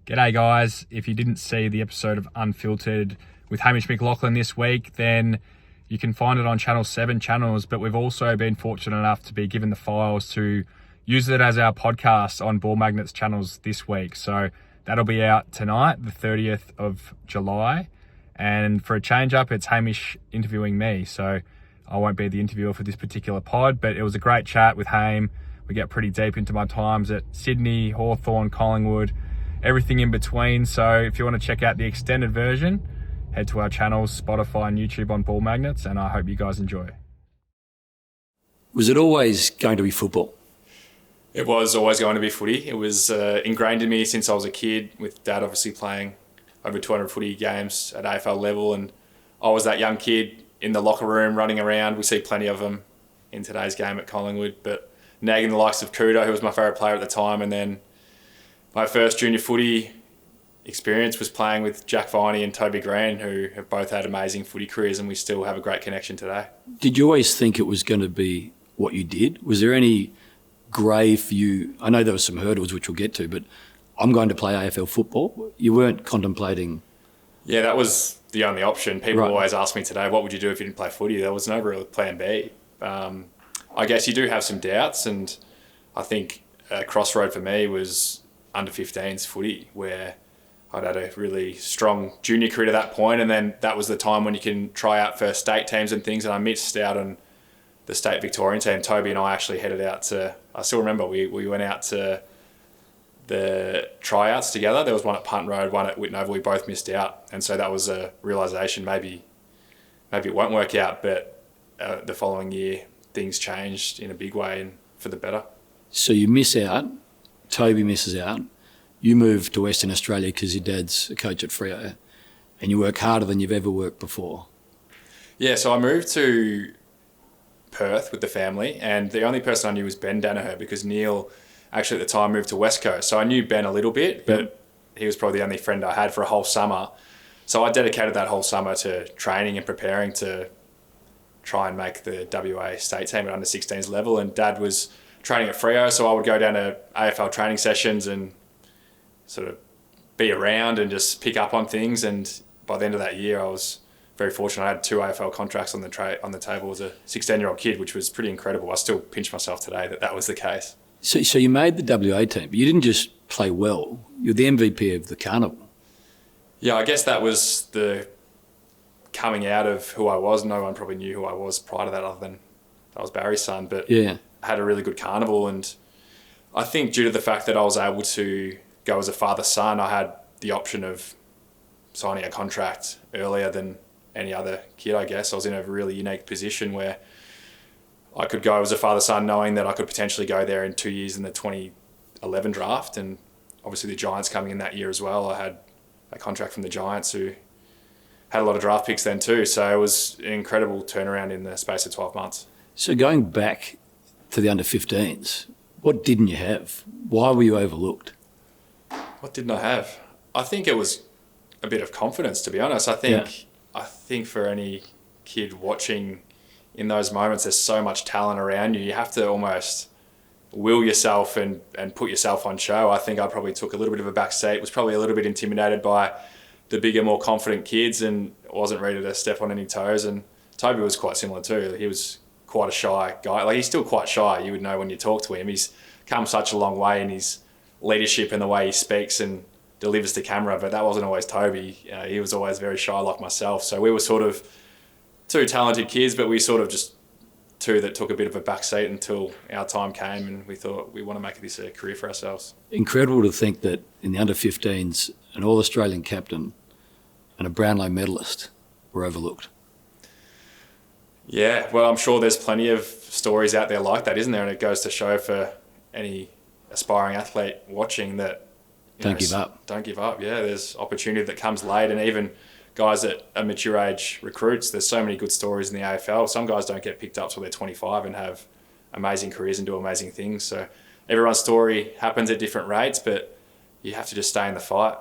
G'day guys. If you didn't see the episode of Unfiltered with Hamish McLachlan this week, then you can find it on Channel 7 channels, but we've also been fortunate enough to be given the files to use it as our podcast on Ball Magnets channels this week. So that'll be out tonight, the 30th of July. And for a change up, it's Hamish interviewing me. So I won't be the interviewer for this particular pod, but it was a great chat with Hame. We get pretty deep into my times at Sydney, Hawthorn, Collingwood, everything in between. So if you want to check out the extended version, head to our channels, Spotify and YouTube on Ball Magnets, and I hope you guys enjoy. Was it always going to be football? It was always going to be footy. It was ingrained in me since I was a kid, with Dad obviously playing over 200 footy games at AFL level, and I was that young kid in the locker room running around. We see plenty of them in today's game at Collingwood, but nagging the likes of Kudo, who was my favourite player at the time, and then my first junior footy experience was playing with Jack Viney and Toby Green, who have both had amazing footy careers, and we still have a great connection today. Did you always think it was going to be what you did? Was there any grave for you? I know there were some hurdles, which we'll get to, but I'm going to play AFL football. You weren't contemplating... Yeah, that was the only option. People Right. always ask me today, what would you do if you didn't play footy? There was no real plan B. I guess you do have some doubts, and I think a crossroad for me was under 15s footy, where I'd had a really strong junior career to that point, and then that was the time when you can try out for state teams and things, and I missed out on the state Victorian team. Toby and I actually headed out to, I still remember, we went out to the tryouts together. There was one at Punt Road, one at Whitten Oval. We both missed out, and so that was a realisation, maybe it won't work out, but the following year things changed in a big way and for the better. So you miss out, Toby misses out, you move to Western Australia because your dad's a coach at Freo, and you work harder than you've ever worked before. Yeah, so I moved to Perth with the family, and the only person I knew was Ben Danaher, because Neil actually at the time moved to West Coast. So I knew Ben a little bit, but he was probably the only friend I had for a whole summer. So I dedicated that whole summer to training and preparing to try and make the WA state team at under 16s level, and Dad was training at Freo, so I would go down to AFL training sessions and sort of be around and just pick up on things. And by the end of that year, I was very fortunate. I had 2 AFL contracts on the table as a 16-year-old kid, which was pretty incredible. I still pinch myself today that was the case. So you made the WA team, but you didn't just play well. You're the MVP of the carnival. Yeah, I guess that was the coming out of who I was. No one probably knew who I was prior to that, other than I was Barry's son, but Yeah. I had a really good carnival. And I think due to the fact that I was able to go as a father-son, I had the option of signing a contract earlier than any other kid, I guess. I was in a really unique position where I could go as a father-son knowing that I could potentially go there in 2 years in the 2011 draft, and obviously the Giants coming in that year as well. I had a contract from the Giants, who had a lot of draft picks then too. So it was an incredible turnaround in the space of 12 months. So going back to the under-15s, what didn't you have? Why were you overlooked? What didn't I have? I think it was a bit of confidence, to be honest. I think for any kid watching in those moments, there's so much talent around you. You have to almost will yourself and put yourself on show. I think I probably took a little bit of a back seat, was probably a little bit intimidated by the bigger, more confident kids, and wasn't ready to step on any toes. And Toby was quite similar too. He was quite a shy guy. Like, he's still quite shy. You would know when you talk to him. He's come such a long way in his leadership and the way he speaks and delivers to camera, but that wasn't always Toby. He was always very shy like myself. So we were sort of 2 talented kids, but we sort of just 2 that took a bit of a back seat until our time came, and we thought we want to make this a career for ourselves. Incredible to think that in the under-15s, an All-Australian captain and a Brownlow medalist were overlooked. Yeah, well, I'm sure there's plenty of stories out there like that, isn't there? And it goes to show for any aspiring athlete watching that Don't give up. Don't give up, yeah. There's opportunity that comes late, and even guys that are mature age recruits, there's so many good stories in the AFL. Some guys don't get picked up till they're 25 and have amazing careers and do amazing things. So everyone's story happens at different rates, but you have to just stay in the fight.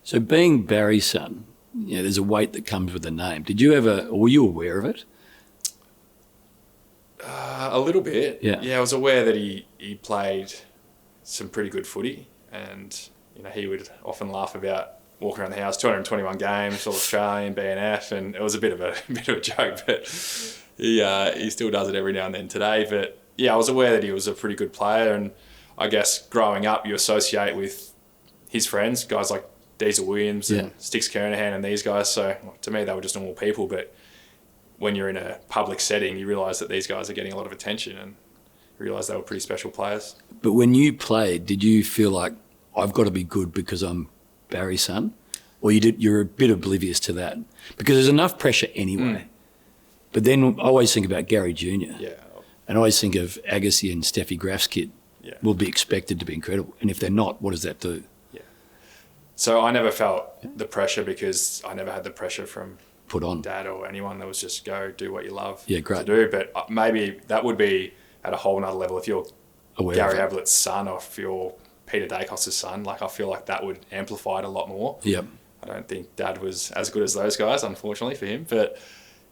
So being Barry's son, there's a weight that comes with the name. Did you ever, or were you aware of it? A little bit. Yeah. I was aware that he played some pretty good footy, and he would often laugh about walking around the house, 221 games, all Australian, BNF, and it was a bit of a joke, but he still does it every now and then today. But yeah, I was aware that he was a pretty good player, and I guess growing up you associate with his friends, guys like Diesel Williams and Sticks Kernahan and these guys. So to me, they were just normal people. But when you're in a public setting, you realise that these guys are getting a lot of attention, and you realise they were pretty special players. But when you played, did you feel like I've got to be good because I'm Barry's son? Or you're a bit oblivious to that? Because there's enough pressure anyway. But then I always think about Gary Jr. Yeah. And I always think of Agassi and Steffi Graf's kid will be expected to be incredible. And if they're not, what does that do? Yeah. So I never felt the pressure because I never had the pressure from Put on. Dad or anyone. That was just go do what you love great. to do. But maybe that would be at a whole nother level if you're Aware Gary Ablett's son or if you're Peter Daicos' son. Like, I feel like that would amplify it a lot more. Yep. I don't think Dad was as good as those guys, unfortunately for him. But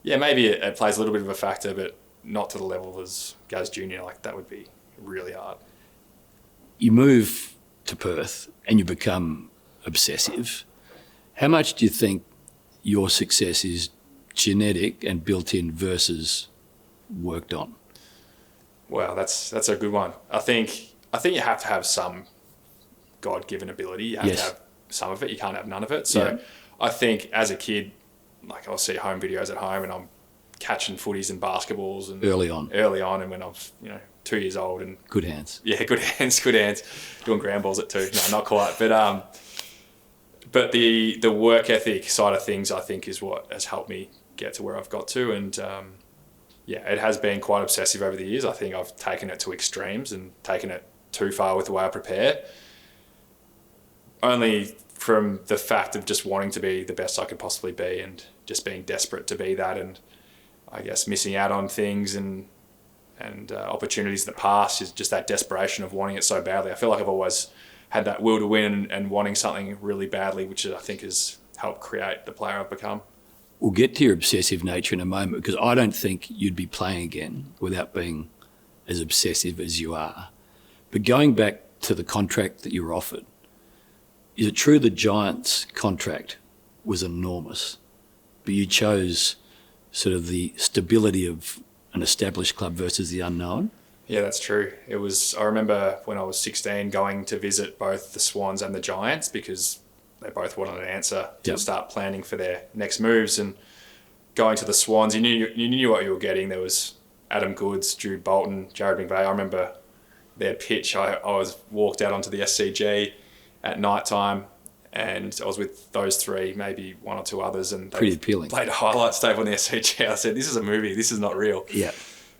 yeah, maybe it plays a little bit of a factor, but not to the level as Gaz Jr. Like, that would be really hard. You move to Perth and you become obsessive. How much do you think your success is genetic and built in versus worked on? Wow, that's a good one. I think you have to have some God-given ability. You have to have some of it. You can't have none of it. So I think as a kid, like, I'll see home videos at home and I'm catching footies and basketballs and early on, and when I was 2 years old and good hands. Yeah, good hands, doing ground balls at 2. No, not quite, but the work ethic side of things, I think, is what has helped me get to where I've got to. And it has been quite obsessive over the years. I think I've taken it to extremes and taken it too far with the way I prepare. Only from the fact of just wanting to be the best I could possibly be and just being desperate to be that, and I guess missing out on things and opportunities in the past is just that desperation of wanting it so badly. I feel like I've always had that will to win and wanting something really badly, which I think has helped create the player I've become. We'll get to your obsessive nature in a moment, because I don't think you'd be playing again without being as obsessive as you are. But going back to the contract that you were offered, is it true the Giants' contract was enormous, but you chose sort of the stability of an established club versus the unknown? Yeah, that's true. It was. I remember when I was 16 going to visit both the Swans and the Giants because they both wanted an answer to start planning for their next moves. And going to the Swans, you knew what you were getting. There was Adam Goods, Jude Bolton, Jared McVeigh. I remember their pitch. I was walked out onto the SCG at night time, and I was with those three, maybe one or two others, and they pretty appealing. Played a highlights tape on the SCG. I said, "This is a movie. This is not real." Yeah.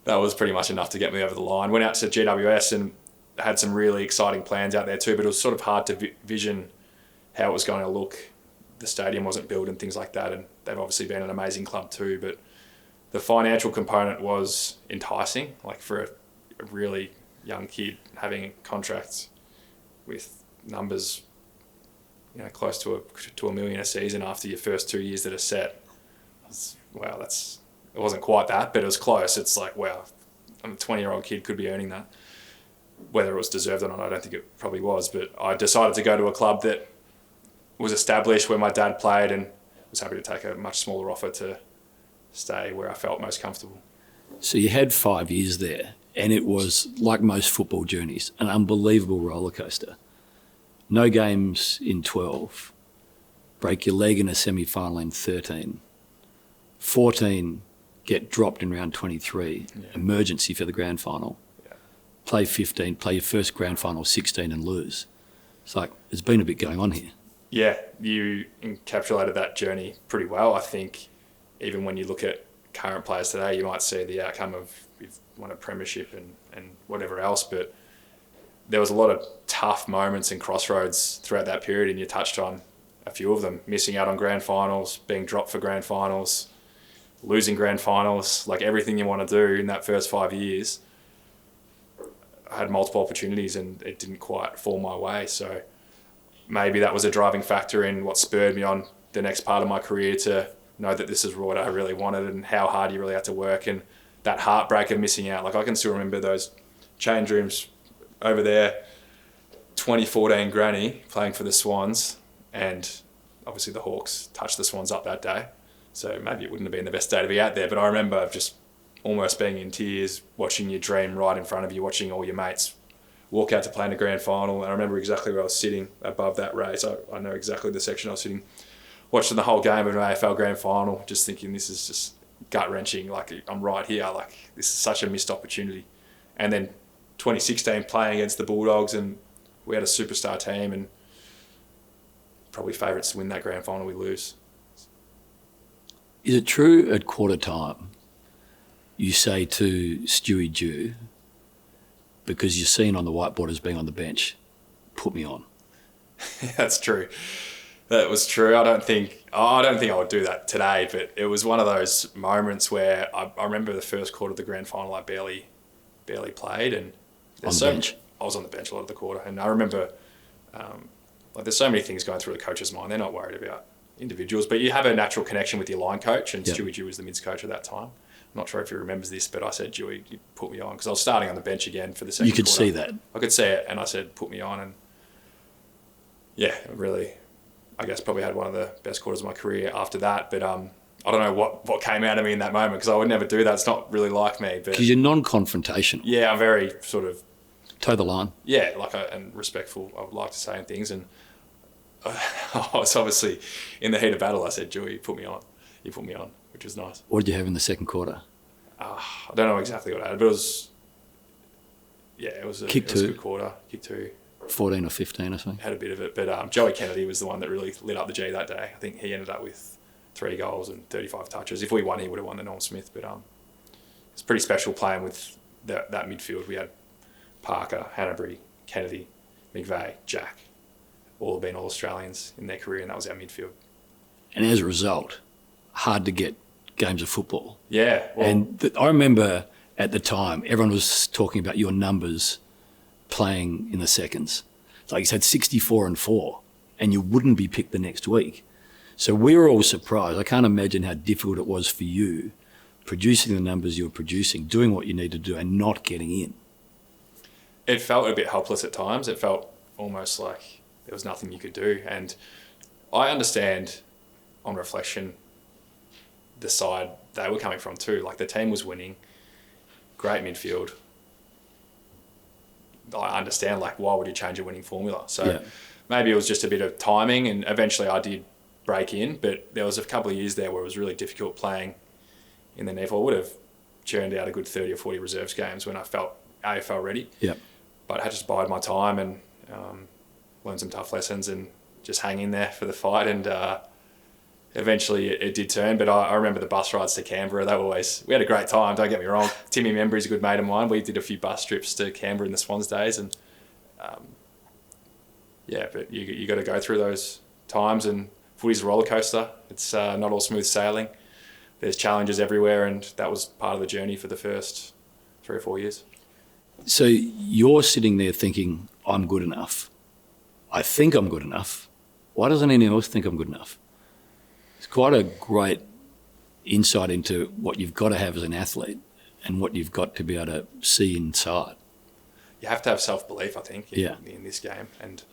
That was pretty much enough to get me over the line. Went out to GWS and had some really exciting plans out there too, but it was sort of hard to vision how it was going to look. The stadium wasn't built and things like that, and they've obviously been an amazing club too, but the financial component was enticing, like for a really young kid having a contract with numbers close to $1 million a season after your first 2 years that are set. It wasn't quite that, but it was close. It's like, wow, a 20-year-old kid could be earning that. Whether it was deserved or not, I don't think it probably was. But I decided to go to a club that was established where my dad played, and was happy to take a much smaller offer to stay where I felt most comfortable. So you had 5 years there, and it was, like most football journeys, an unbelievable roller coaster. No games in 12, break your leg in a semi-final in 13, 14 get dropped in round 23, emergency for the grand final, play 15, play your first grand final 16 and lose. It's like, there's been a bit going on here. Yeah, you encapsulated that journey pretty well. I think even when you look at current players today, you might see the outcome of we've won a premiership and whatever else, but there was a lot of tough moments and crossroads throughout that period, and you touched on a few of them. Missing out on grand finals, being dropped for grand finals, losing grand finals, like everything you want to do in that first 5 years. I had multiple opportunities and it didn't quite fall my way. So maybe that was a driving factor in what spurred me on the next part of my career to know that this is what I really wanted and how hard you really had to work, and that heartbreak of missing out. Like, I can still remember those change rooms over there, 2014 granny playing for the Swans, and obviously the Hawks touched the Swans up that day. So maybe it wouldn't have been the best day to be out there, but I remember just almost being in tears, watching your dream right in front of you, watching all your mates walk out to play in the grand final. And I remember exactly where I was sitting above that race. I know exactly the section I was sitting, watching the whole game of an AFL Grand Final, just thinking this is just gut-wrenching. Like, I'm right here. Like, this is such a missed opportunity. And then 2016 playing against the Bulldogs, and we had a superstar team, and probably favourites to win that grand final, we lose. Is it true at quarter time you say to Stewie Dew, because you're seen on the whiteboard as being on the bench, put me on? That's true. That was true. I don't think I would do that today, but it was one of those moments where I remember the first quarter of the grand final, I barely played, and on the bench. I was on the bench a lot of the quarter, and I remember there's so many things going through the coach's mind. They're not worried about individuals, but you have a natural connection with your line coach, and Stewie Dew was the mids coach at that time. I'm not sure if he remembers this, but I said, Dewey, you put me on, because I was starting on the bench again for the second quarter. You could see that. I could see it, and I said, put me on, and yeah, really, I guess probably had one of the best quarters of my career after that, but I don't know what came out of me in that moment, because I would never do that. It's not really like me. Because you're non-confrontational. Yeah, I'm very sort of... toe the line. Yeah, and respectful, I would like to say, and things, and I was obviously in the heat of battle. I said, Dewey, you put me on, which was nice. What did you have in the second quarter? I don't know exactly what I had, but it was a good quarter. Kick two. 14 or 15 or something. Had a bit of it, but Joey Kennedy was the one that really lit up the G that day. I think he ended up with 3 goals and 35 touches. If we won, he would have won the Norm Smith, but it's pretty special playing with that midfield. We had Parker, Hanbury, Kennedy, McVeigh, Jack, all have been All-Australians in their career, and that was our midfield. And as a result, hard to get games of football. Yeah. Well, and I remember at the time, everyone was talking about your numbers playing in the seconds. It's like you had 64 and 4, and you wouldn't be picked the next week. So we were all surprised. I can't imagine how difficult it was for you producing the numbers you were producing, doing what you need to do, and not getting in. It felt a bit helpless at times. It felt almost like there was nothing you could do. And I understand, on reflection, the side they were coming from too. Like, the team was winning, great midfield. I understand, like, why would you change a winning formula? So maybe it was just a bit of timing, and eventually I did break in, but there was a couple of years there where it was really difficult playing in the NEAFL. I would have churned out a good 30 or 40 reserves games when I felt AFL ready. Yeah. But I had to just bide my time and learn some tough lessons and just hang in there for the fight. And eventually it did turn. But I remember the bus rides to Canberra. We had a great time, don't get me wrong. Timmy Membry's a good mate of mine. We did a few bus trips to Canberra in the Swans days. And but you got to go through those times, and footy's a roller coaster. It's not all smooth sailing. There's challenges everywhere, and that was part of the journey for the first 3 or 4 years. So you're sitting there thinking, I'm good enough. I think I'm good enough. Why doesn't anyone else think I'm good enough? It's quite a great insight into what you've got to have as an athlete and what you've got to be able to see inside. You have to have self-belief, I think, in this game. And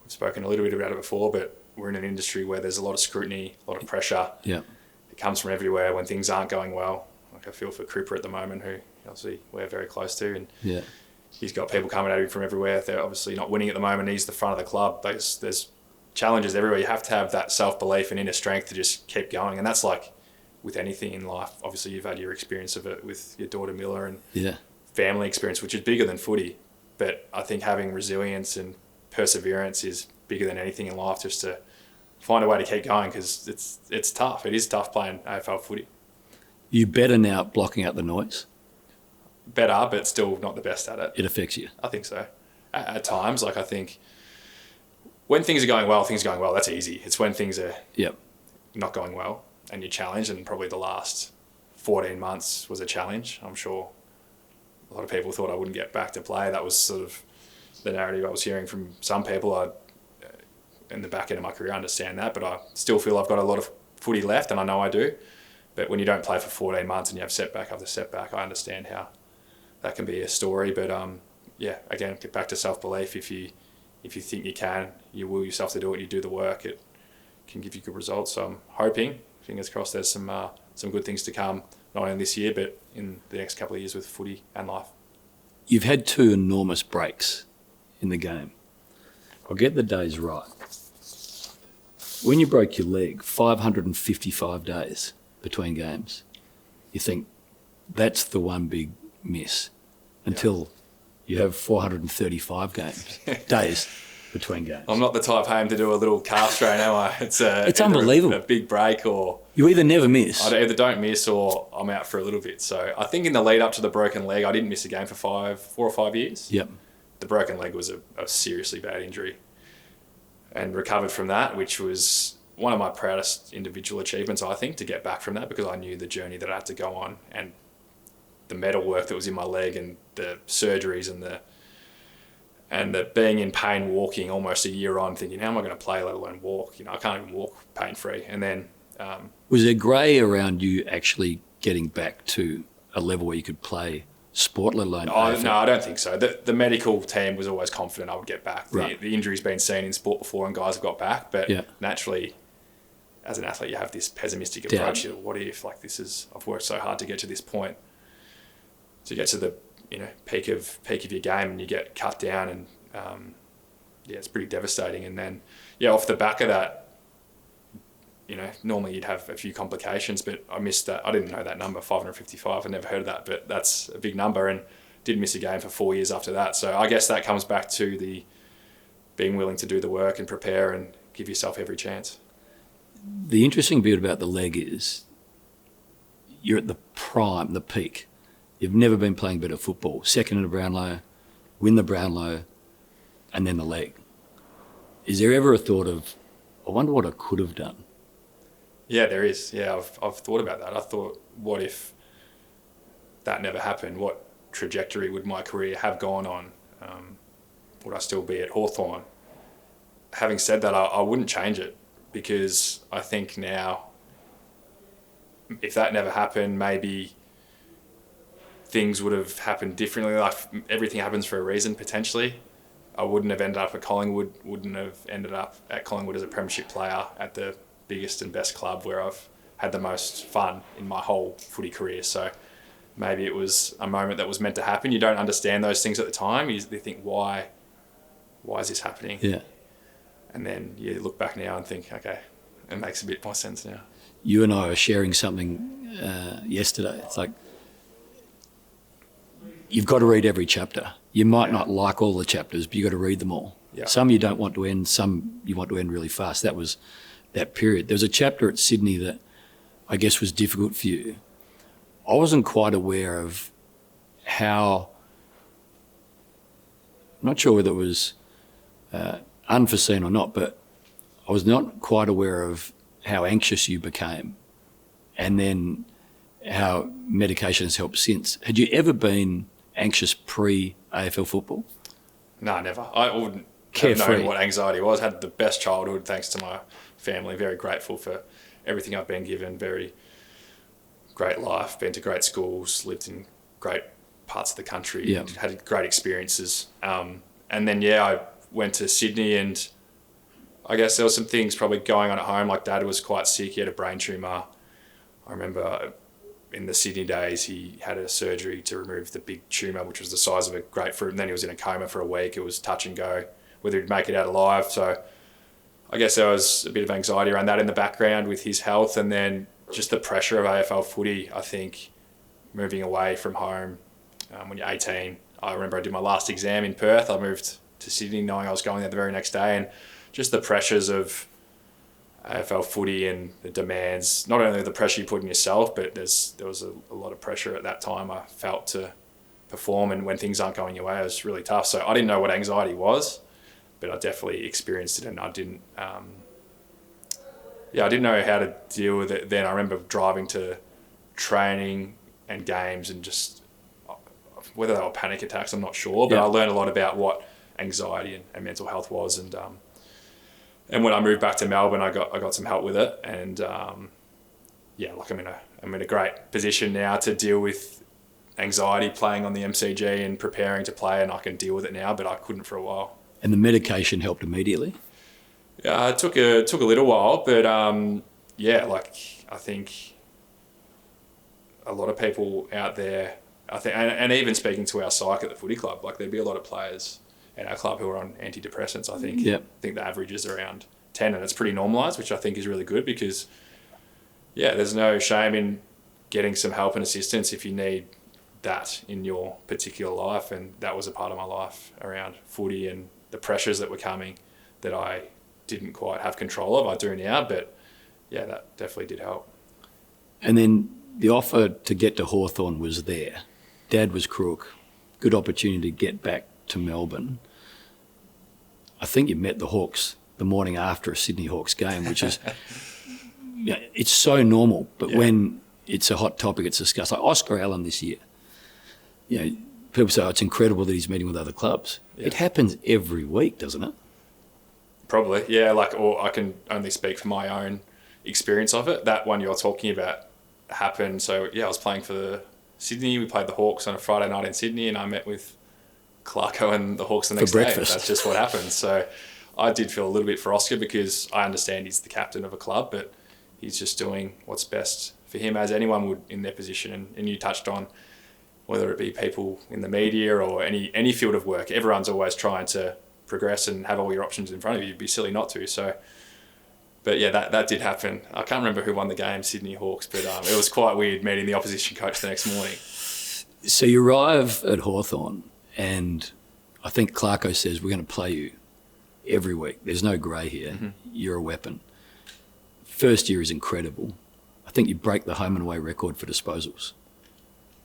we've spoken a little bit about it before, but we're in an industry where there's a lot of scrutiny, a lot of pressure. Yeah. It comes from everywhere when things aren't going well. Like, I feel for Cooper at the moment, who obviously we're very close to, and he's got people coming at him from everywhere. They're obviously not winning at the moment. He's the front of the club. There's challenges everywhere. You have to have that self-belief and inner strength to just keep going. And that's like with anything in life. Obviously, you've had your experience of it with your daughter Miller and family experience, which is bigger than footy. But I think having resilience and perseverance is bigger than anything in life, just to find a way to keep going, because it's tough. It is tough playing AFL footy. You better now at blocking out the noise? Better, but still not the best at it. It affects you? I think so. At times, like, I think when things are going well, that's easy. It's when things are not going well and you're challenged, and probably the last 14 months was a challenge. I'm sure a lot of people thought I wouldn't get back to play. That was sort of the narrative I was hearing from some people. In the back end of my career, I understand that, but I still feel I've got a lot of footy left, and I know I do. But when you don't play for 14 months and you have setback after setback, I understand how that can be a story. But again, get back to self-belief. If you if you think you can, you will yourself to do it, you do the work, it can give you good results. So I'm hoping, fingers crossed, there's some good things to come, not only this year, but in the next couple of years with footy and life. You've had 2 enormous breaks in the game. I'll get the days right. When you broke your leg, 555 days between games, you think that's the one big miss until you have 435 days between games. I'm not the type, Hame, to do a little calf strain, am I? It's unbelievable. A big break, or You either never miss. I either don't miss or I'm out for a little bit. So I think in the lead up to the broken leg, I didn't miss a game for 4 or 5 years. Yep. The broken leg was a seriously bad injury, and recovered from that, which was one of my proudest individual achievements, I think, to get back from that, because I knew the journey that I had to go on and the metal work that was in my leg and the surgeries and the being in pain walking almost a year on, thinking, how am I going to play, let alone walk? I can't even walk pain-free. And then... was there grey around you actually getting back to a level where you could play sport, let alone AFL? No, I don't think so. The medical team was always confident I would get back. Right. The injury's been seen in sport before and guys have got back, but naturally, as an athlete, you have this pessimistic approach. What if, I've worked so hard to get to this point, to get to the peak of your game, and you get cut down, and it's pretty devastating. And then off the back of that, normally you'd have a few complications, but I missed that. I didn't know that number, 555. I never heard of that, but that's a big number, and did miss a game for 4 years after that. So I guess that comes back to the being willing to do the work and prepare and give yourself every chance. The interesting bit about the leg is you're at the prime, the peak. You've never been playing better football. Second in the Brownlow, win the Brownlow, and then the leg. Is there ever a thought of, I wonder what I could have done? Yeah, there is. Yeah, I've thought about that. I thought, what if that never happened? What trajectory would my career have gone on? Would I still be at Hawthorn? Having said that, I wouldn't change it, because I think now, if that never happened, maybe things would have happened differently. Like, everything happens for a reason, potentially. I wouldn't have ended up at Collingwood, wouldn't have ended up at Collingwood as a Premiership player at the biggest and best club where I've had the most fun in my whole footy career. So maybe it was a moment that was meant to happen. You don't understand those things at the time. You think, why is this happening? Yeah. And then you look back now and think, okay, it makes a bit more sense now. You and I were sharing something yesterday. It's like, you've got to read every chapter. You might not like all the chapters, but you've got to read them all. Yeah. Some you don't want to end, some you want to end really fast. That was that period. There was a chapter at Sydney that I guess was difficult for you. I wasn't quite aware of how, I'm not sure whether it was unforeseen or not, but I was not quite aware of how anxious you became, and then how medication has helped since. Had you ever been anxious pre-AFL football? No, never. I wouldn't have Carefree. known what anxiety was. Had the best childhood thanks to my family. Very grateful for everything I've been given. Very great life. Been to great schools. Lived in great parts of the country. Yeah. Had great experiences. And then, I went to Sydney, and I guess there were some things probably going on at home. Like, Dad was quite sick. He had a brain tumour. I remember in the Sydney days, he had a surgery to remove the big tumour, which was the size of a grapefruit. And then he was in a coma for a week. It was touch and go whether he'd make it out alive. So I guess there was a bit of anxiety around that in the background with his health. And then just the pressure of AFL footy, I think, moving away from home when you're 18. I remember I did my last exam in Perth. I moved to Sydney knowing I was going there the very next day. And just the pressures of AFL footy and the demands, not only the pressure you put on yourself, but there was a lot of pressure at that time I felt to perform, and when things aren't going your way, it was really tough. So I didn't know what anxiety was, but I definitely experienced it, and I didn't know how to deal with it then. I remember driving to training and games, and just whether they were panic attacks, I'm not sure, but I learned a lot about what anxiety and mental health was, and when I moved back to Melbourne, I got some help with it, and I'm in a great position now to deal with anxiety playing on the MCG and preparing to play, and I can deal with it now, but I couldn't for a while. And the medication helped immediately? Yeah, it took a little while, but I think a lot of people out there, and even speaking to our psych at the footy club, like there'd be a lot of players at our club who are on antidepressants. I think. Yep. I think the average is around 10, and it's pretty normalised, which I think is really good because, there's no shame in getting some help and assistance if you need that in your particular life, and that was a part of my life around footy and the pressures that were coming that I didn't quite have control of. I do now, but yeah, that definitely did help. And then the offer to get to Hawthorn was there. Dad was crook. Good opportunity to get back to Melbourne. I think you met the Hawks the morning after a Sydney Hawks game, which is, it's so normal, but when it's a hot topic, it's discussed. Like Oscar Allen this year, people say, it's incredible that he's meeting with other clubs. Yeah. It happens every week, doesn't it? Probably, yeah. Or I can only speak from my own experience of it. That one you're talking about happened. So, I was playing for Sydney. We played the Hawks on a Friday night in Sydney, and I met with Clarko and the Hawks the next day. That's just what happened. So I did feel a little bit for Oscar because I understand he's the captain of a club, but he's just doing what's best for him, as anyone would in their position. And you touched on whether it be people in the media or any field of work, everyone's always trying to progress and have all your options in front of you. You'd be silly not to. So, but that did happen. I can't remember who won the game, Sydney Hawks, but it was quite weird meeting the opposition coach the next morning. So you arrive at Hawthorn, and I think Clarko says, we're going to play you every week. There's no grey here. Mm-hmm. You're a weapon. First year is incredible. I think you break the home and away record for disposals.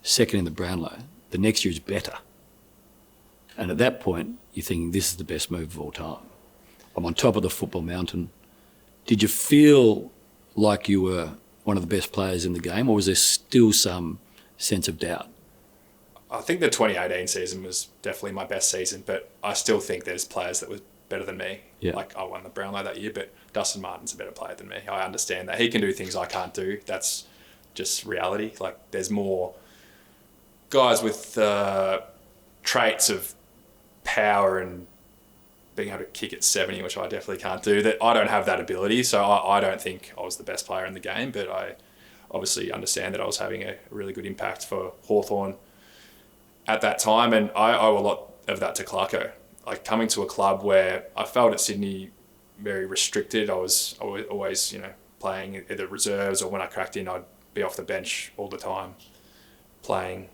Second in the Brownlow. The next year is better. And at that point, you're thinking, this is the best move of all time. I'm on top of the football mountain. Did you feel like you were one of the best players in the game, or was there still some sense of doubt? I think the 2018 season was definitely my best season, but I still think there's players that were better than me. Yeah. Like I won the Brownlow that year, but Dustin Martin's a better player than me. I understand that. He can do things I can't do. That's just reality. Like there's more guys with traits of power and being able to kick at 70, which I definitely can't do, that I don't have that ability. So I don't think I was the best player in the game, but I obviously understand that I was having a really good impact for Hawthorn at that time. And I owe a lot of that to Clarko. Like coming to a club where I felt at Sydney very restricted. I was always, playing either reserves, or when I cracked in, I'd be off the bench all the time, playing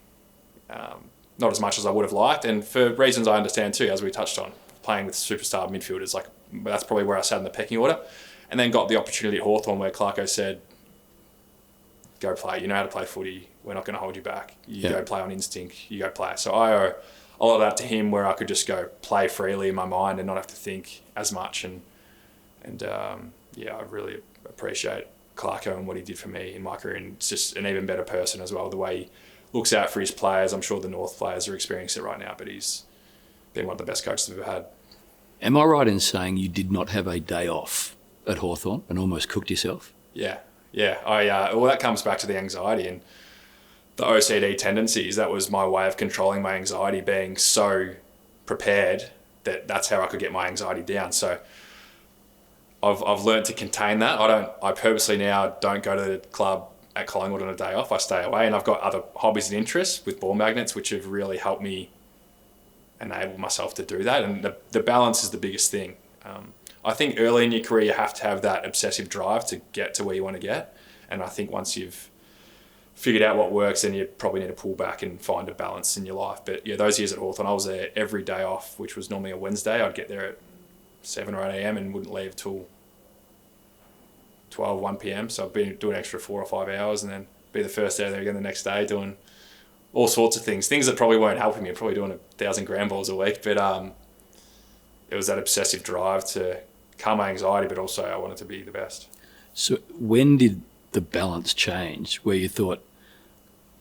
not as much as I would have liked. And for reasons I understand too, as we touched on, playing with superstar midfielders, like that's probably where I sat in the pecking order. And then got the opportunity at Hawthorn where Clarko said, go play. You know how to play footy. We're not going to hold you back. You go play on instinct. You go play. So I owe a lot of that to him, where I could just go play freely in my mind and not have to think as much. And I really appreciate Clarko and what he did for me in my career. And it's just an even better person as well. The way he looks out for his players. I'm sure the North players are experiencing it right now, but he's been one of the best coaches I've ever had. Am I right in saying you did not have a day off at Hawthorn and almost cooked yourself? Yeah. Well, that comes back to the anxiety and the OCD tendencies. That was my way of controlling my anxiety, being so prepared that that's how I could get my anxiety down. So I've learned to contain that. I purposely now don't go to the club at Collingwood on a day off. I stay away, and I've got other hobbies and interests with ball magnets, which have really helped me enable myself to do that. And the balance is the biggest thing. I think early in your career, you have to have that obsessive drive to get to where you want to get. And I think once you've figured out what works, then you probably need to pull back and find a balance in your life. But yeah, those years at Hawthorn, I was there every day off, which was normally a Wednesday. I'd get there at 7 or 8 a.m. and wouldn't leave till 12, 1 p.m. So I'd be doing an extra 4 or 5 hours and then be the first day there again the next day doing all sorts of things that probably weren't helping me. Probably doing 1,000 gram balls a week. But it was that obsessive drive to calm my anxiety, but also I wanted to be the best. So when did the balance change where you thought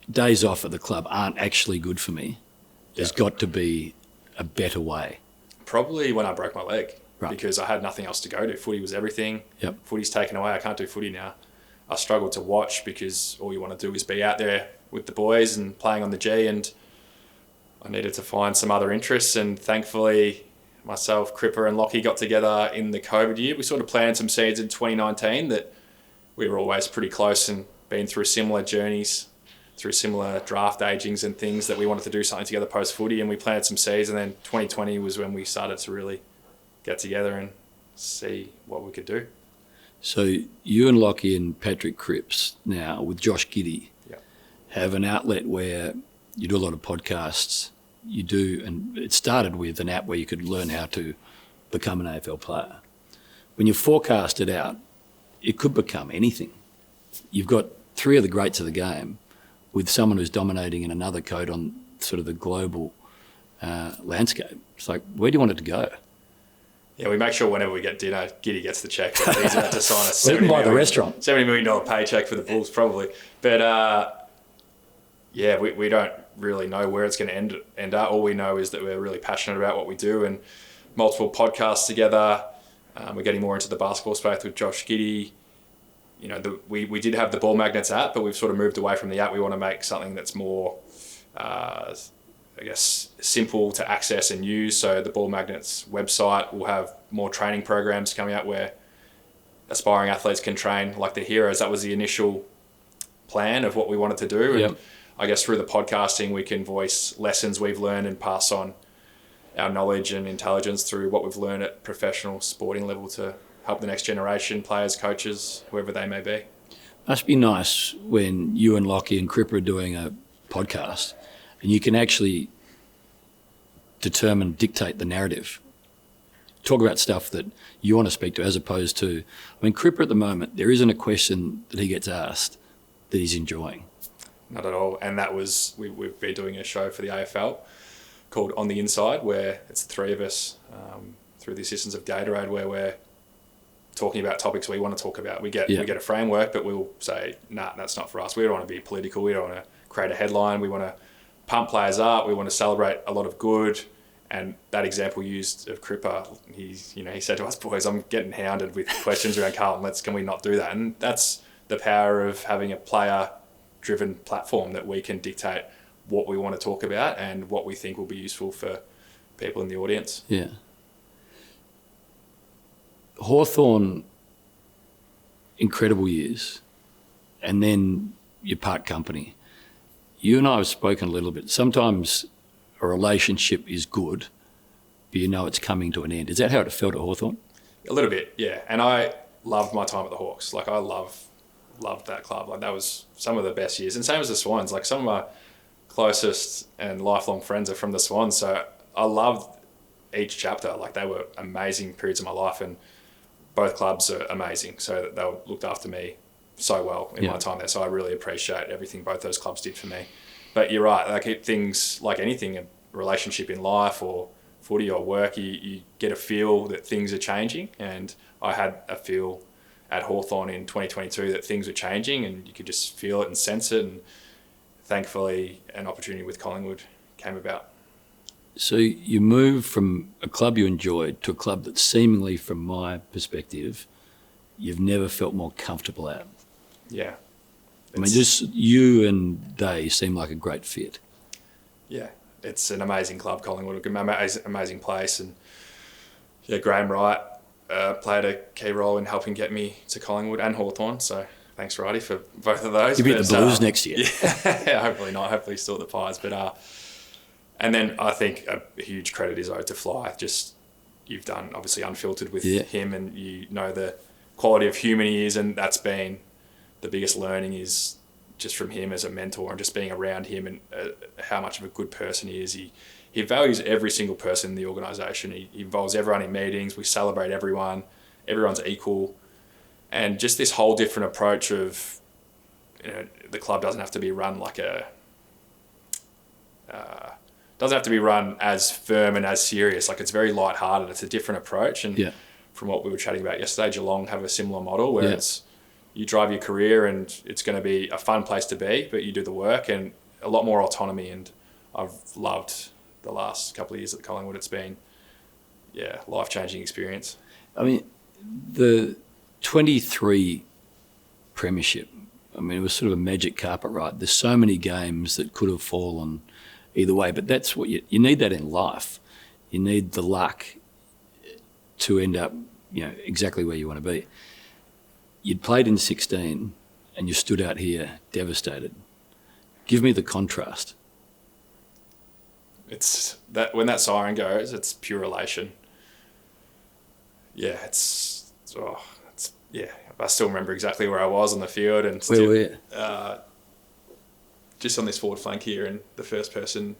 days off at the club aren't actually good for me? There's got to be a better way. Probably when I broke my leg, right, because I had nothing else to go to. Footy was everything. Yep. Footy's taken away. I can't do footy now. I struggled to watch because all you want to do is be out there with the boys and playing on the G, and I needed to find some other interests, and thankfully myself, Cripper and Lockie got together in the COVID year. We sort of planted some seeds in 2019 that we were always pretty close and been through similar journeys, through similar draft agings and things that we wanted to do something together post-footy, and we planted some seeds, and then 2020 was when we started to really get together and see what we could do. So you and Lockie and Patrick Cripps now, with Josh Giddey, have an outlet where you do a lot of podcasts. You do, and it started with an app where you could learn how to become an AFL player. When you forecast it out, it could become anything. You've got three of the greats of the game with someone who's dominating in another code on sort of the global landscape. It's like, where do you want it to go? Yeah, we make sure whenever we get dinner, Giddy gets the check. He's about to sign a We can buy the restaurant. $70 million paycheck for the Bulls, probably. But yeah, we don't really know where it's going to end up. All we know is that we're really passionate about what we do, and multiple podcasts together. We're getting more into the basketball space with Josh Giddey. You know, we did have the Ball Magnets app, but we've sort of moved away from the app. We want to make something that's more, I guess, simple to access and use. So the Ball Magnets website will have more training programs coming out where aspiring athletes can train like the heroes. That was the initial plan of what we wanted to do. Yep. And I guess through the podcasting, we can voice lessons we've learned and pass on our knowledge and intelligence through what we've learned at professional sporting level to help the next generation, players, coaches, whoever they may be. Must be nice when you and Lockie and Cripper are doing a podcast and you can actually dictate the narrative. Talk about stuff that you want to speak to, as opposed to, I mean, Cripper at the moment, there isn't a question that he gets asked that he's enjoying. Not at all. And that was, we've been doing a show for the AFL called On the Inside, where it's the three of us through the assistance of Gatorade, where we're talking about topics we want to talk about. We get a framework, but we'll say, nah, that's not for us. We don't want to be political. We don't want to create a headline. We want to pump players up. We want to celebrate a lot of good. And that example used of Cripper, he said to us, boys, I'm getting hounded with questions around Carlton. Can we not do that? And that's the power of having a player-driven platform, that we can dictate what we want to talk about and what we think will be useful for people in the audience. Yeah. Hawthorn, incredible years, and then you part company. You and I have spoken a little bit. Sometimes a relationship is good, but you know it's coming to an end. Is that how it felt at Hawthorn? A little bit, yeah. And I loved my time at the Hawks. I loved that club. That was some of the best years. And same as the Swans. Some of my closest and lifelong friends are from the Swans. So I loved each chapter. They were amazing periods of my life, and both clubs are amazing. So they looked after me so well in my time there. So I really appreciate everything both those clubs did for me. But you're right, things like anything, a relationship in life or footy or work, you get a feel that things are changing. And I had a feel at Hawthorn in 2022 that things were changing, and you could just feel it and sense it. And thankfully, an opportunity with Collingwood came about. So you moved from a club you enjoyed to a club that seemingly, from my perspective, you've never felt more comfortable at. Yeah. I mean, just you and they seem like a great fit. Yeah, it's an amazing club, Collingwood, amazing place. And yeah, Graham Wright played a key role in helping get me to Collingwood and Hawthorn. So thanks, Righty, for both of those. You'll be at the Blues next year. Yeah, hopefully not. Hopefully still at the Pies. But and then I think a huge credit is owed to Fly. Just, you've done obviously Unfiltered with him, and you know the quality of human he is, and that's been the biggest learning, is just from him as a mentor and just being around him, and how much of a good person he is. He values every single person in the organisation. He involves everyone in meetings. We celebrate everyone. Everyone's equal. And just this whole different approach of, the club doesn't have to be run doesn't have to be run as firm and as serious. It's very lighthearted. It's a different approach. And from what we were chatting about yesterday, Geelong have a similar model where it's, you drive your career and it's going to be a fun place to be, but you do the work, and a lot more autonomy. And I've loved the last couple of years at Collingwood. It's been, life-changing experience. I mean, the 23 Premiership, it was sort of a magic carpet ride. There's so many games that could have fallen either way, but that's what you need, that in life. You need the luck. to end up, exactly where you want to be. You'd played in 16 and you stood out here devastated. Give me the contrast. It's that when that siren goes, it's pure elation. Yeah, I still remember exactly where I was on the field and Where were you? Just on this forward flank here, and the first person,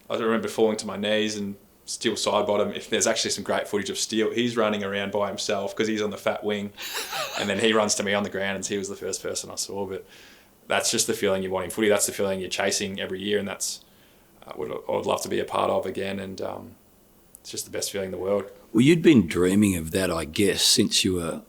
I remember falling to my knees and Steele side bottom. If there's actually some great footage of Steele, he's running around by himself because he's on the fat wing, and then he runs to me on the ground, and he was the first person I saw. But that's just the feeling you want in footy. That's the feeling you're chasing every year, and that's I would love to be a part of again. And it's just the best feeling in the world. Well, you'd been dreaming of that, I guess, since you were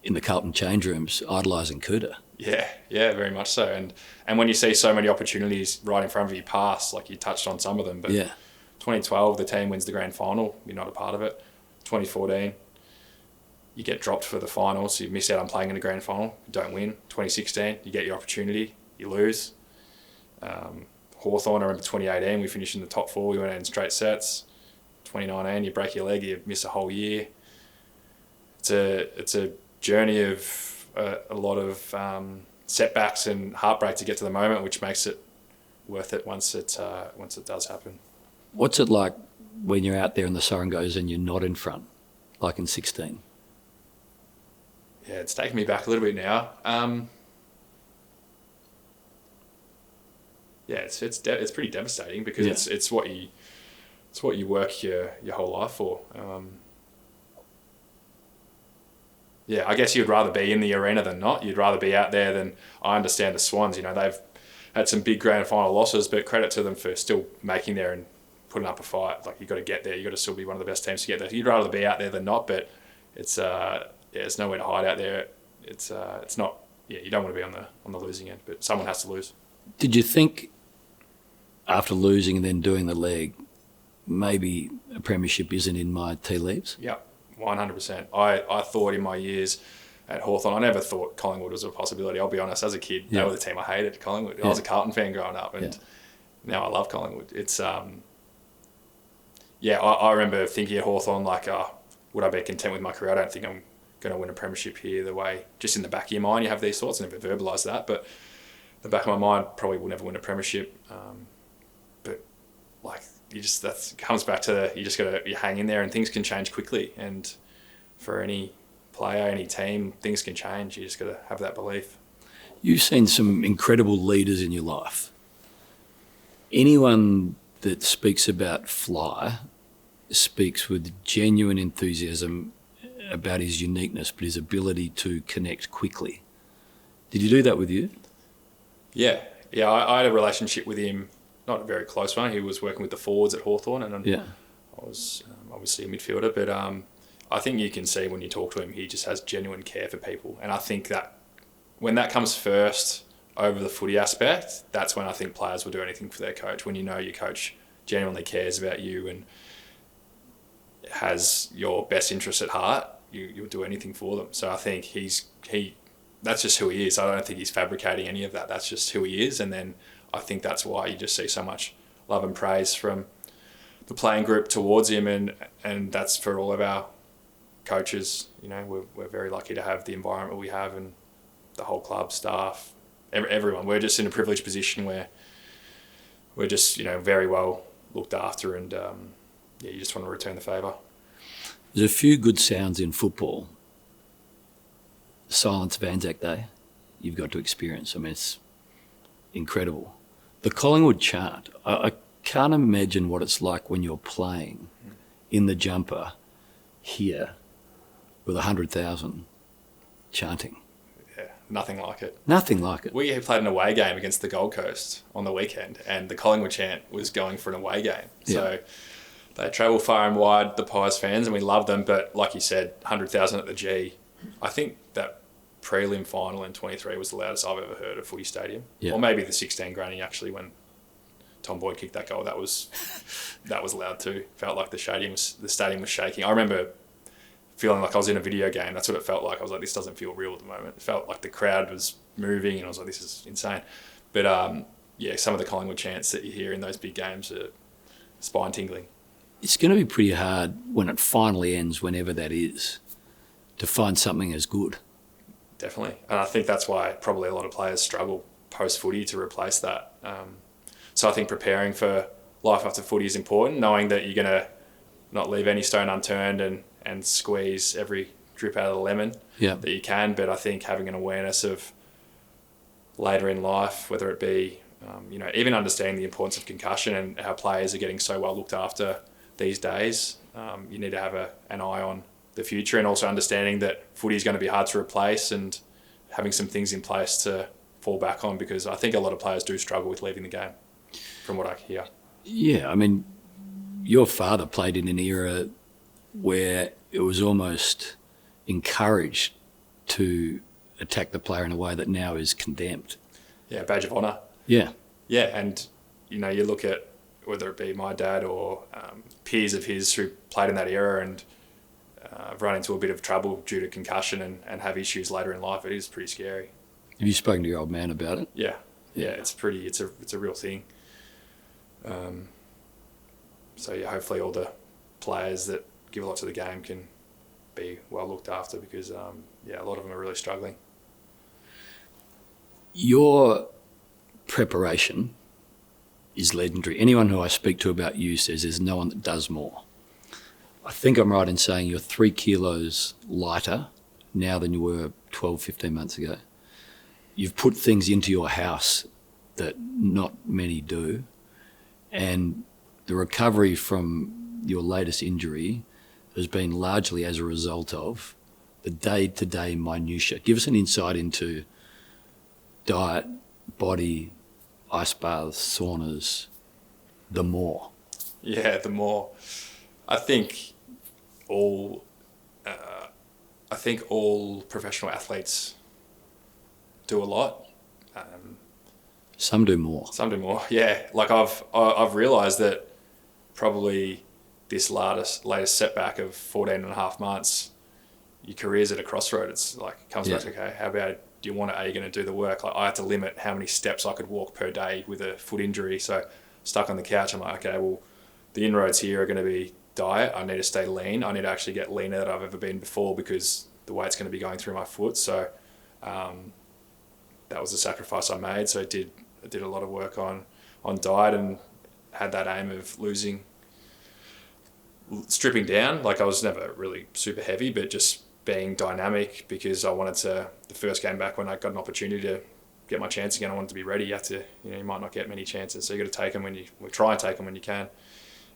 in the Carlton change rooms idolising Kuta. Yeah, very much so. And when you see so many opportunities right in front of you pass, like you touched on some of them, but 2012, the team wins the grand final, you're not a part of it. 2014, you get dropped for the final, so you miss out on playing in the grand final, you don't win. 2016, you get your opportunity, you lose. Hawthorn, I remember 2018, we finished in the top 4, we went out in straight sets. 2019, you break your leg, you miss a whole year. It's a journey of a lot of setbacks and heartbreak to get to the moment, which makes it worth it once it does happen. What's it like when you're out there and the siren goes and you're not in front, like in 16? Yeah, it's taken me back a little bit now. It's pretty devastating because it's what you work your whole life for. I guess you'd rather be in the arena than not. You'd rather be out there than. I understand the Swans. They've had some big grand final losses, but credit to them for still making there and putting up a fight. Like, you got to get there. You got to still be one of the best teams to get there. You'd rather be out there than not. But it's nowhere to hide out there. It's not. Yeah, you don't want to be on the losing end, but someone has to lose. Did you think after losing and then doing the leg, maybe a premiership isn't in my tea leaves? Yeah, 100%. I thought in my years at Hawthorn, I never thought Collingwood was a possibility. I'll be honest, as a kid, they were the team I hated, Collingwood. I was a Carlton fan growing up, and now I love Collingwood. It's I remember thinking at Hawthorn, like, would I be content with my career? I don't think I'm going to win a premiership here. The way, just in the back of your mind, you have these thoughts. I never verbalised that, but the back of my mind, probably will never win a premiership. But like, that comes back to you just got to hang in there, and things can change quickly. And for any player, any team, things can change. You just got to have that belief. You've seen some incredible leaders in your life. Anyone that speaks about Fly speaks with genuine enthusiasm about his uniqueness, but his ability to connect quickly. Did you do that with you? Yeah. I had a relationship with him, not a very close one. He was working with the forwards at Hawthorn, and I was obviously a midfielder. But I think you can see when you talk to him, he just has genuine care for people. And I think that when that comes first over the footy aspect, that's when I think players will do anything for their coach. When you know your coach genuinely cares about you and has your best interests at heart, you'll do anything for them. So I think that's just who he is. I don't think he's fabricating any of that. That's just who he is. And then I think that's why you just see so much love and praise from the playing group towards him. And that's for all of our coaches. We're very lucky to have the environment we have, and the whole club, staff, everyone. We're just in a privileged position where we're just, very well looked after, and you just want to return the favour. There's a few good sounds in football. Silence of Anzac Day, you've got to experience. I mean, it's incredible. The Collingwood chant, I can't imagine what it's like when you're playing in the jumper here with 100,000 chanting. Yeah, nothing like it. Nothing like it. We played an away game against the Gold Coast on the weekend, and the Collingwood chant was going for an away game. So they travel far and wide, the Pies fans, and we love them. But like you said, 100,000 at the G. I think that prelim final in 23 was the loudest I've ever heard at Footy Stadium. Yeah. Or maybe the 16 granny, actually, when Tom Boyd kicked that goal. That was loud too. Felt like the stadium was shaking. I remember feeling like I was in a video game. That's what it felt like. I was like, this doesn't feel real at the moment. It felt like the crowd was moving, and I was like, this is insane. But some of the Collingwood chants that you hear in those big games are spine tingling. it's going to be pretty hard when it finally ends, whenever that is, to find something as good. Definitely. And I think that's why probably a lot of players struggle post-footy to replace that. So I think preparing for life after footy is important, knowing that you're going to not leave any stone unturned and squeeze every drip out of the lemon that you can. But I think having an awareness of later in life, whether it be, even understanding the importance of concussion and how players are getting so well looked after these days, you need to have an eye on the future, and also understanding that footy is going to be hard to replace and having some things in place to fall back on, because I think a lot of players do struggle with leaving the game, from what I hear. Yeah, I mean, your father played in an era where it was almost encouraged to attack the player in a way that now is condemned. Yeah, badge of honour. Yeah. Yeah, and, you look at whether it be my dad or peers of his who played in that era and run into a bit of trouble due to concussion and have issues later in life. It is pretty scary. Have you spoken to your old man about it? Yeah, it's a real thing. So yeah, hopefully all the players that give a lot to the game can be well looked after, because a lot of them are really struggling. Your preparation is legendary. Anyone who I speak to about you says there's no one that does more. I think I'm right in saying you're 3 kilos lighter now than you were 12, 15 months ago. You've put things into your house that not many do. And the recovery from your latest injury has been largely as a result of the day-to-day minutiae. Give us an insight into diet, body, ice baths, saunas, the more. Yeah, the more. I think all professional athletes do a lot. Some do more. Some do more. Yeah, like I've realised that probably this latest setback of 14 and a half months, your career's at a crossroad. It's like it comes back to, okay, how about, do you want it? Are you going to do the work? Like I had to limit how many steps I could walk per day with a foot injury. So stuck on the couch, I'm like, okay, well, the inroads here are going to be diet. I need to stay lean. I need to actually get leaner than I've ever been before, because the weight's going to be going through my foot. So that was a sacrifice I made. So I did a lot of work on diet and had that aim of stripping down. Like I was never really super heavy, but just being dynamic, because I wanted to, the first game back when I got an opportunity to get my chance again, I wanted to be ready. You have to, you might not get many chances, so you got to take them try and take them when you can.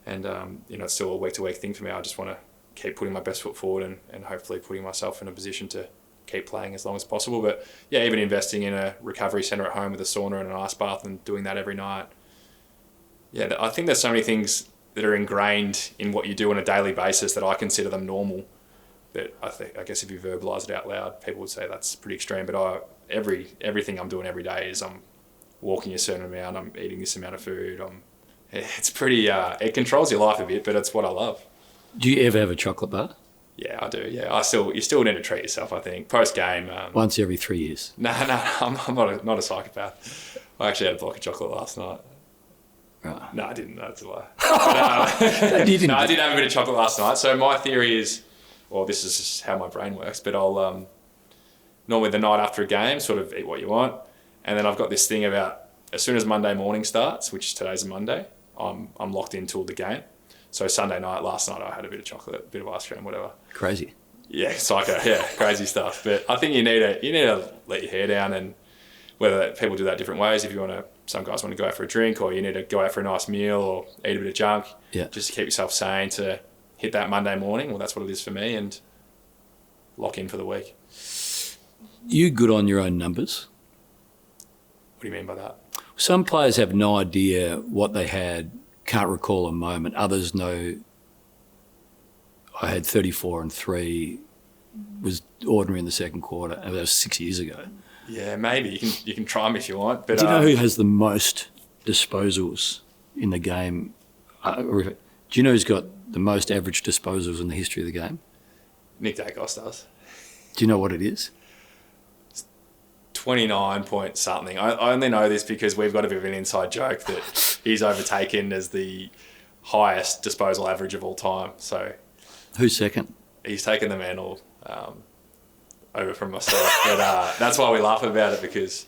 And it's still a week-to-week thing for me. I just want to keep putting my best foot forward and hopefully putting myself in a position to keep playing as long as possible. But yeah, even investing in a recovery centre at home with a sauna and an ice bath and doing that every night. Yeah, I think there's so many things that are ingrained in what you do on a daily basis that I consider them normal. That I guess if you verbalise it out loud, people would say that's pretty extreme. But everything I'm doing every day is I'm walking a certain amount, I'm eating this amount of food. It's pretty. It controls your life a bit, but it's what I love. Do you ever have a chocolate bar? Yeah, I do. Yeah, you still need to treat yourself. I think post game. Once every 3 years. No, I'm not a psychopath. I actually had a block of chocolate last night. Right. No, I didn't. That's a lie. I did have a bit of chocolate last night. So my theory is, well, this is just how my brain works, but I'll normally the night after a game sort of eat what you want, and then I've got this thing about as soon as Monday morning starts, which today's a Monday, I'm locked in till the game. So Sunday night, last night, I had a bit of chocolate, a bit of ice cream, whatever. Crazy. Yeah, psycho. Yeah, crazy stuff. But I think you need to let your hair down, and whether people do that different ways. If you want to, some guys want to go out for a drink, or you need to go out for a nice meal, or eat a bit of junk, just to keep yourself sane to hit that Monday morning. Well, that's what it is for me, and lock in for the week. You good on your own numbers? What do you mean by that? Some players have no idea what they had, can't recall a moment. Others know, I had 34 and 3, was ordinary in the second quarter, and that was 6 years ago. Yeah, maybe. You can try them if you want. But do you know who has the most disposals in the game? Do you know who's got the most average disposals in the history of the game? Nick Daicos does. Do you know what it is? 29 point something. I only know this because we've got a bit of an inside joke that he's overtaken as the highest disposal average of all time. So Who's second? he's taken the mantle over from myself. But that's why we laugh about it, because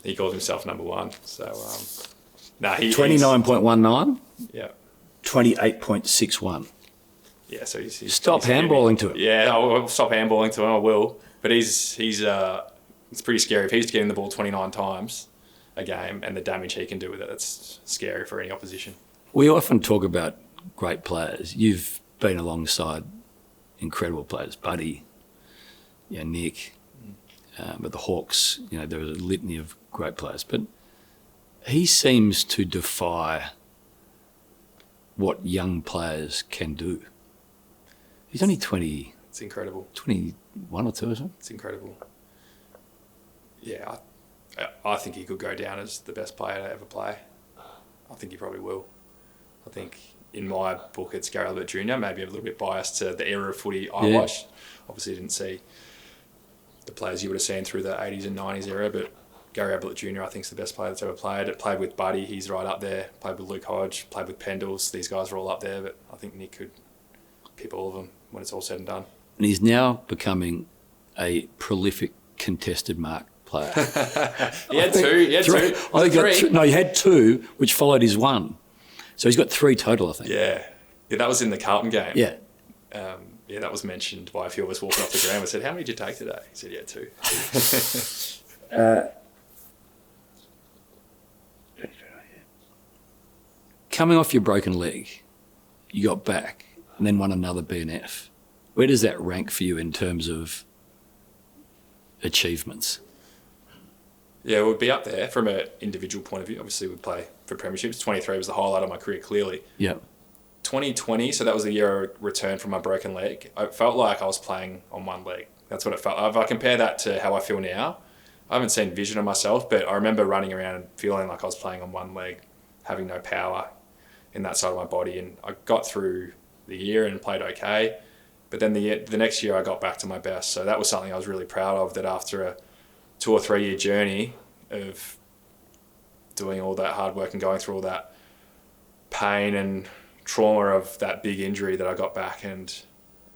he calls himself number one. So, he's 29.19, Yeah. 28.61. Yeah, so he's Stop handballing to him. Yeah, I will stop handballing to him, I will. But it's pretty scary. If he's getting the ball 29 times a game and the damage he can do with it, it's scary for any opposition. We often talk about great players. You've been alongside incredible players, Buddy, Nick, but the Hawks, there was a litany of great players. But he seems to defy what young players can do. He's only 20. It's incredible. 21 or 2 or something. It's incredible. Yeah, I think he could go down as the best player to ever play. I think he probably will. I think in my book it's Gary Ablett Jr. Maybe a little bit biased to the era of footy I watched. Obviously didn't see the players you would have seen through the 80s and 90s era, but Gary Ablett Jr. I think is the best player that's ever played. Played with Buddy, he's right up there. Played with Luke Hodge, played with Pendles. These guys are all up there, but I think Nick could keep all of them when it's all said and done. And he's now becoming a prolific contested mark player. He had two. He had 2, which followed his 1. So he's got 3 total, I think. Yeah, that was in the Carlton game. Yeah. That was mentioned by a few of us walking off the ground. I said, how many did you take today? He said, 2. Coming off your broken leg, you got back and then won another BNF. Where does that rank for you in terms of achievements? Yeah, we'd be up there from an individual point of view. Obviously, we'd play for premierships. 23 was the highlight of my career, clearly. Yeah. 2020, so that was the year I returned from my broken leg. I felt like I was playing on one leg. That's what it felt like. If I compare that to how I feel now, I haven't seen vision of myself, but I remember running around and feeling like I was playing on one leg, having no power in that side of my body. And I got through the year and played okay. But then the next year I got back to my best. So that was something I was really proud of, that after a 2 or 3 year journey of doing all that hard work and going through all that pain and trauma of that big injury, that I got back and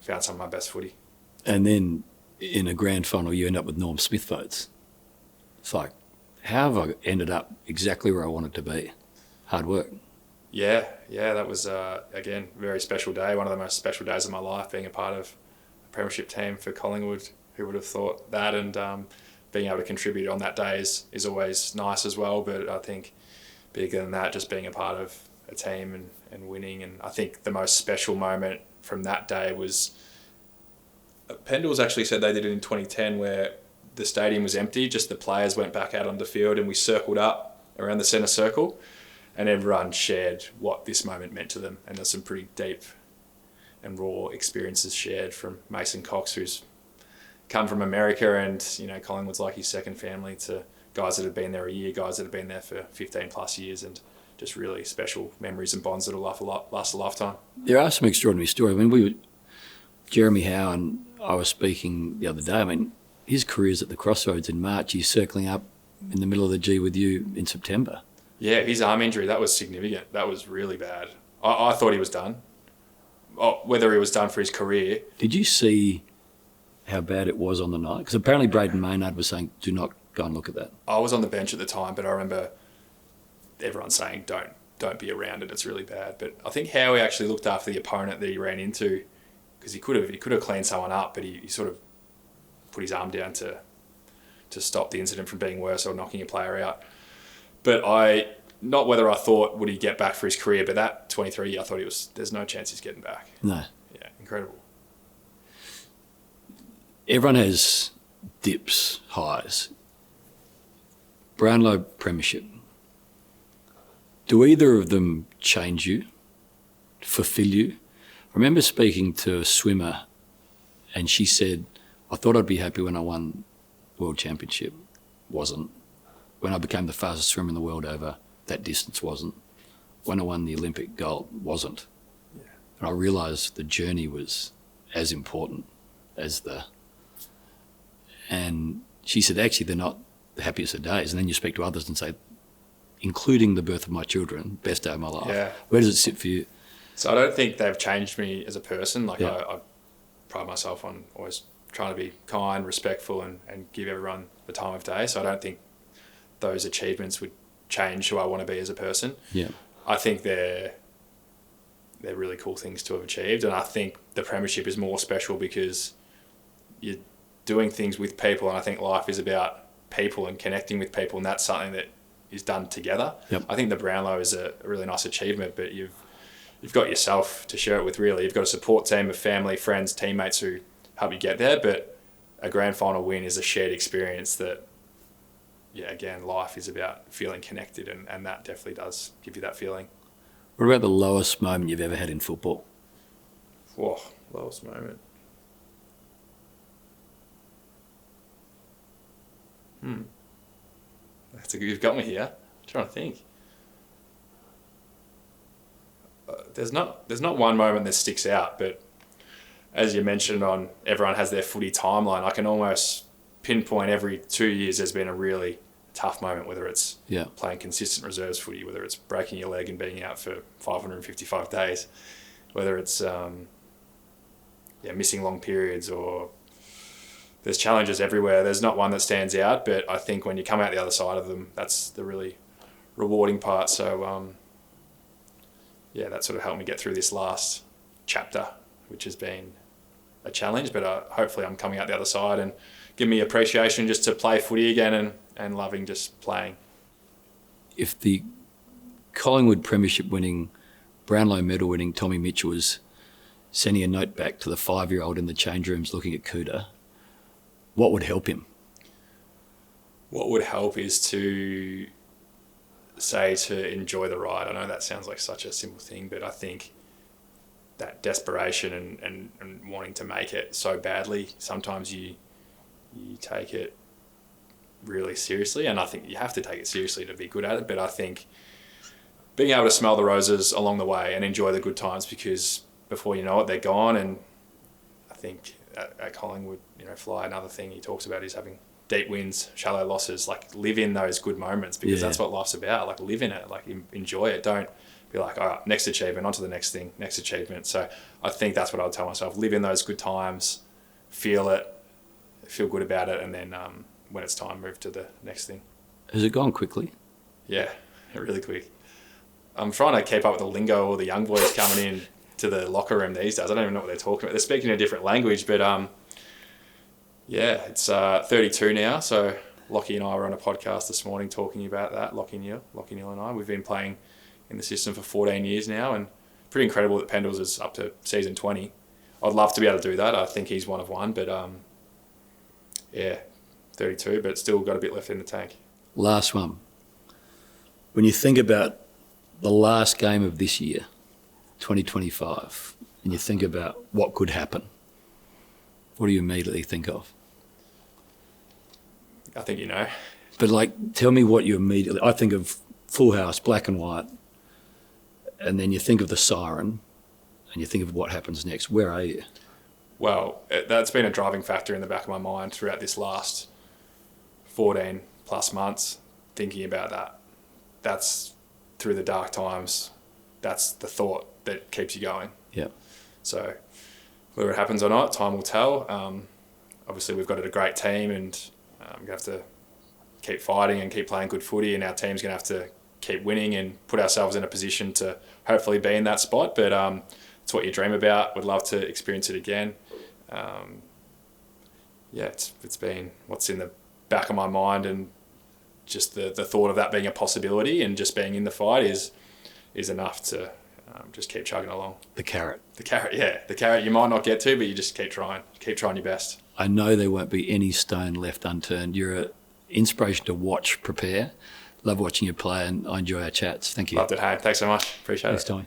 found some of my best footy. And then in a grand final, you end up with Norm Smith votes. It's like, how have I ended up exactly where I wanted to be? Hard work. Yeah, that was, again, a very special day. One of the most special days of my life, being a part of a premiership team for Collingwood. Who would have thought that? And being able to contribute on that day is always nice as well. But I think bigger than that, just being a part of a team and winning. And I think the most special moment from that day was, Pendles actually said they did it in 2010, where the stadium was empty, just the players went back out on the field and we circled up around the centre circle and everyone shared what this moment meant to them. And there's some pretty deep and raw experiences shared from Mason Cox, who's come from America, and Collingwood's like his second family, to guys that have been there a year, guys that have been there for 15 plus years, and just really special memories and bonds that'll last a lifetime. There are some extraordinary stories. I mean, Jeremy Howe and I were speaking the other day. I mean, his career's at the crossroads in March. He's circling up in the middle of the G with you in September. Yeah, his arm injury, that was significant. That was really bad. I thought he was done. Whether he was done for his career. Did you see how bad it was on the night? Because apparently Braden Maynard was saying, do not go and look at that. I was on the bench at the time, but I remember everyone saying, don't be around it, it's really bad. But I think Howe actually looked after the opponent that he ran into, because he could have cleaned someone up, but he sort of put his arm down to stop the incident from being worse or knocking a player out. But not whether I thought would he get back for his career, but that 23, I thought there's no chance he's getting back. No. Yeah, incredible. Everyone has dips, highs. Brownlow Premiership. Do either of them change you, fulfill you? I remember speaking to a swimmer and she said, I thought I'd be happy when I won World Championship. Wasn't. When I became the fastest swimmer in the world over that distance, wasn't. When I won the Olympic gold, wasn't. Yeah. And I realised the journey was as important as and she said, actually, they're not the happiest of days. And then you speak to others and say, including the birth of my children, best day of my life. Yeah. Where does it sit for you? So I don't think they've changed me as a person. Like, Yeah. I pride myself on always trying to be kind, respectful, and give everyone the time of day. So I don't think those achievements would change who I want to be as a person. Yeah. I think they're really cool things to have achieved. And I think the Premiership is more special because you're doing things with people, and I think life is about people and connecting with people, and that's something that is done together. Yep. I think the Brownlow is a really nice achievement, but you've got yourself to share it with, really. You've got a support team of family, friends, teammates who help you get there, but a grand final win is a shared experience that, yeah, again, life is about feeling connected, and that definitely does give you that feeling. What about the lowest moment you've ever had in football? Whoa, lowest moment. You've got me here. I'm trying to think. There's not one moment that sticks out, but as you mentioned, everyone has their footy timeline. I can almost pinpoint every 2 years there's been a really tough moment, whether it's playing consistent reserves footy, whether it's breaking your leg and being out for 555 days, whether it's missing long periods, or there's challenges everywhere. There's not one that stands out, but I think when you come out the other side of them, that's the really rewarding part. So, that sort of helped me get through this last chapter, which has been a challenge, but hopefully I'm coming out the other side and give me appreciation just to play footy again and loving just playing. If the Collingwood Premiership winning, Brownlow medal winning Tommy Mitchell was sending a note back to the 5-year-old in the change rooms looking at Cooter, what would help him? What would help is to say to enjoy the ride. I know that sounds like such a simple thing, but I think that desperation and wanting to make it so badly, sometimes you take it really seriously, and I think you have to take it seriously to be good at it. But I think being able to smell the roses along the way and enjoy the good times, because before you know it, they're gone. And I think at Collingwood, Fly, another thing he talks about is having deep wins, shallow losses. Like, live in those good moments, because that's what life's about. Like, live in it, like enjoy it. Don't be like, all right, next achievement, on to the next thing, next achievement. So I think that's what I would tell myself. Live in those good times, feel it, feel good about it, and then when it's time, move to the next thing. Has it gone quickly? Yeah, really quick. I'm trying to keep up with the lingo, all the young boys coming in to the locker room these days. I don't even know what they're talking about. They're speaking a different language, but it's 32 now. So Lockie and I were on a podcast this morning talking about that. Lockie Neal and I. We've been playing in the system for 14 years now, and pretty incredible that Pendles is up to season 20. I'd love to be able to do that. I think he's one of one, but 32, but still got a bit left in the tank. Last one. When you think about the last game of this year, 2025, and you think about what could happen, what do you immediately think of? I think you know. But tell me what you immediately... I think of Full House, black and white, and then you think of the siren, and you think of what happens next. Where are you? Well, that's been a driving factor in the back of my mind throughout this last 14 plus months, thinking about that. That's through the dark times. That's the thought that keeps you going. Yeah. So whether it happens or not, time will tell. Obviously, we've got a great team, and we have to keep fighting and keep playing good footy, and our team's going to have to keep winning and put ourselves in a position to hopefully be in that spot. But it's what you dream about. Would love to experience it again. It's been what's in the back of my mind, and just the thought of that being a possibility and just being in the fight is enough to just keep chugging along. The carrot. The carrot you might not get to, but you just keep trying your best. I know there won't be any stone left unturned. You're an inspiration to watch prepare. Love watching you play, and I enjoy our chats. Thank you. Loved it, hey. Thanks so much. Appreciate it. Thanks, Tommy.